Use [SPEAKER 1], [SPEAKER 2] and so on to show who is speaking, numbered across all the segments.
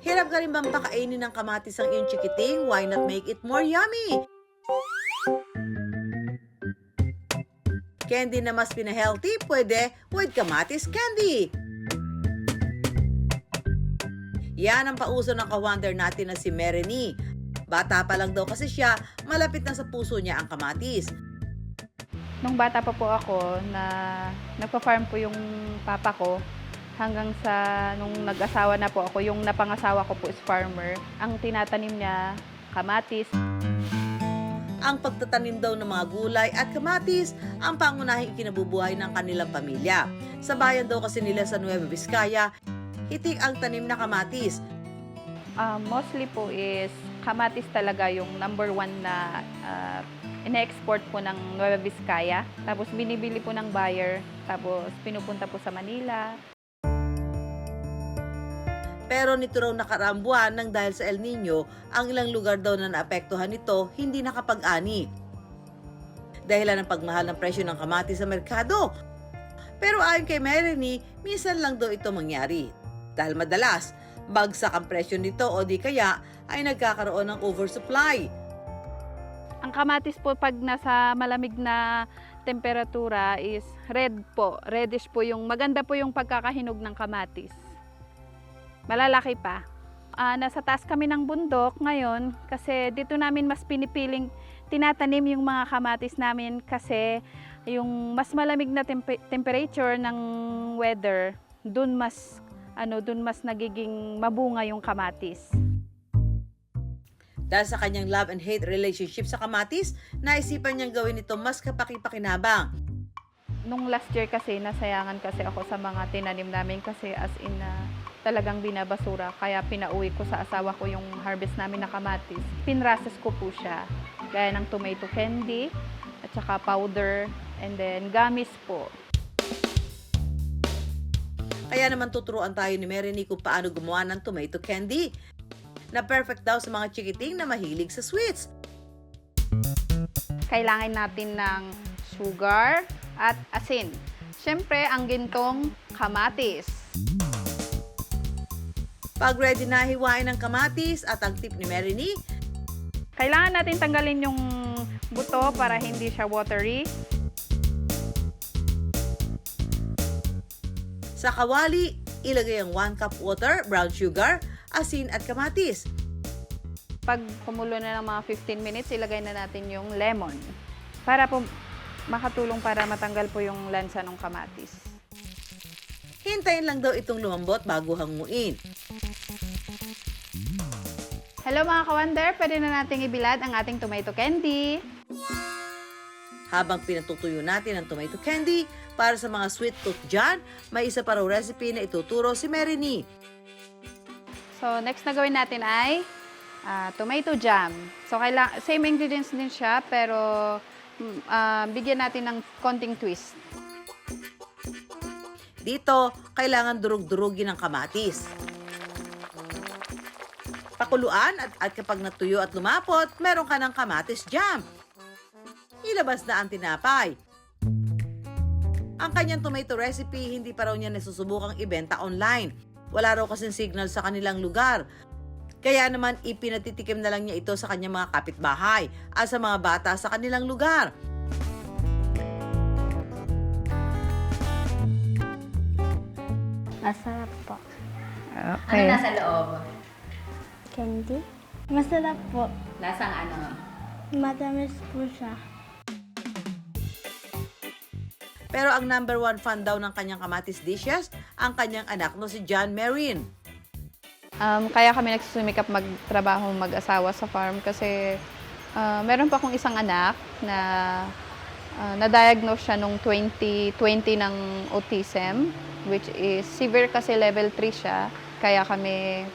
[SPEAKER 1] Hirap ka rin bang pakainin ng kamatis ang iyong chikiting? Why not make it more yummy? Candy na mas pina-healthy, pwede with kamatis candy. Yan ang pauso ng ka-wonder natin na si Mereny. Bata pa lang daw kasi siya, malapit na sa puso niya ang kamatis.
[SPEAKER 2] Nung bata pa po ako na nagpa-farm po yung papa ko, hanggang sa nung nag-asawa na po ako, yung napangasawa ko po is farmer. Ang tinatanim niya, kamatis.
[SPEAKER 1] Ang pagtatanim daw ng mga gulay at kamatis ang pangunahing ikinabubuhay ng kanilang pamilya. Sa bayan daw kasi nila sa Nueva Vizcaya, hitik ang tanim na kamatis.
[SPEAKER 2] Mostly po is kamatis talaga yung number one na ina-export po ng Nueva Vizcaya. Tapos binibili po ng buyer, tapos pinupunta po sa Manila.
[SPEAKER 1] Pero nito raw nakaraang buwan nang dahil sa El Nino, ang ilang lugar daw na naapektuhan nito hindi nakapag-ani. Dahilan ng pagmahal ng presyo ng kamatis sa merkado. Pero ayon kay Mereny, minsan lang daw ito mangyari. Dahil madalas, bagsak ang presyo nito o di kaya ay nagkakaroon ng oversupply.
[SPEAKER 2] Ang kamatis po pag nasa malamig na temperatura is red po. Reddish po yung, maganda po yung pagkakahinog ng kamatis. Malalaki pa. Nasa taas kami ng bundok ngayon kasi dito namin mas pinipiling tinatanim yung mga kamatis namin kasi yung mas malamig na temperature ng weather, dun mas nagiging mabunga yung kamatis.
[SPEAKER 1] Dahil sa kanyang love and hate relationship sa kamatis, naisipan niyang gawin ito mas kapaki-pakinabang.
[SPEAKER 2] Nung last year kasi, nasayangan kasi ako sa mga tinanim namin kasi as in talagang binabasura. Kaya pinauwi ko sa asawa ko yung harvest namin na kamatis. Pinrases ko po siya. Gaya ng tomato candy, at saka powder, and then gamis po.
[SPEAKER 1] Kaya naman tuturuan tayo ni Mereny kung paano gumawa ng tomato candy na perfect daw sa mga chikiting na mahilig sa sweets.
[SPEAKER 2] Kailangan natin ng sugar at asin. Siyempre, ang gintong kamatis.
[SPEAKER 1] Pag ready na hiwain ng kamatis at ang tip ni Mereny,
[SPEAKER 2] Kailangan natin tanggalin yung buto para hindi siya watery.
[SPEAKER 1] sa kawali, ilagay ang 1 cup water, brown sugar, asin at kamatis.
[SPEAKER 2] Pag kumulo na ng mga 15 minutes, ilagay na natin yung lemon. Para po makatulong para matanggal po yung lansa ng kamatis.
[SPEAKER 1] Hintayin lang daw itong lumambot bago hanguin.
[SPEAKER 2] Hello mga ka-wonder, pwede na nating ibilad ang ating tomato candy.
[SPEAKER 1] Habang pinatutuyo natin ang tomato candy, para sa mga sweet tooth dyan, may isa pa raw recipe na ituturo si Mereny.
[SPEAKER 2] So next na gawin natin ay tomato jam. So same ingredients din siya, pero bigyan natin ng konting twist.
[SPEAKER 1] Dito, kailangan durug-durugin ang kamatis. Pakuluan at kapag natuyo at lumapot, meron ka ng kamatis jam. Ilabas na ang tinapay. Ang kanyang tomato recipe, hindi pa raw niya nasusubukang ibenta online. Wala raw kasing signal sa kanilang lugar. Kaya naman ipinatitikim na lang niya ito sa kanyang mga kapitbahay at sa mga bata sa kanilang lugar.
[SPEAKER 3] Masarap po.
[SPEAKER 2] Okay.
[SPEAKER 4] Ano nasa loob?
[SPEAKER 3] Candy? Masarap po.
[SPEAKER 4] Lasang ano?
[SPEAKER 3] Matamis po siya.
[SPEAKER 1] Pero ang number 1 fan daw ng kanyang kamatis dishes, ang kanyang anak no si John Marin.
[SPEAKER 2] Kaya kami nagsusumikap magtrabaho mag-asawa sa farm kasi meron pa akong isang anak na na-diagnose siya nung 2020 ng autism, which is severe kasi level 3 siya. Kaya kami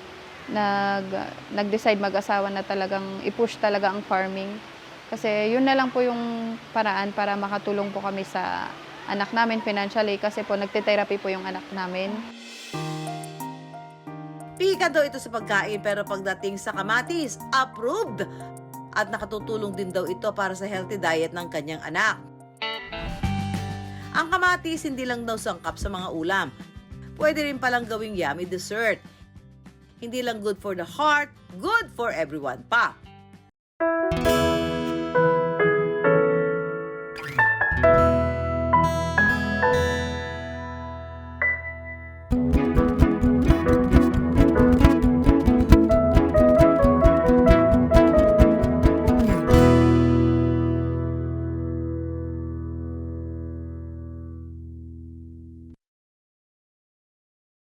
[SPEAKER 2] nag-decide mag-asawa na talagang i-push talaga ang farming. Kasi yun na lang po yung paraan para makatulong po kami sa anak namin financially kasi po nagte-therapy po yung anak namin.
[SPEAKER 1] Pika daw ito sa pagkain pero pagdating sa kamatis, approved! At nakatutulong din daw ito para sa healthy diet ng kanyang anak. Ang kamatis hindi lang daw sangkap sa mga ulam. Pwede rin palang gawing yummy dessert. Hindi lang good for the heart, good for everyone pa.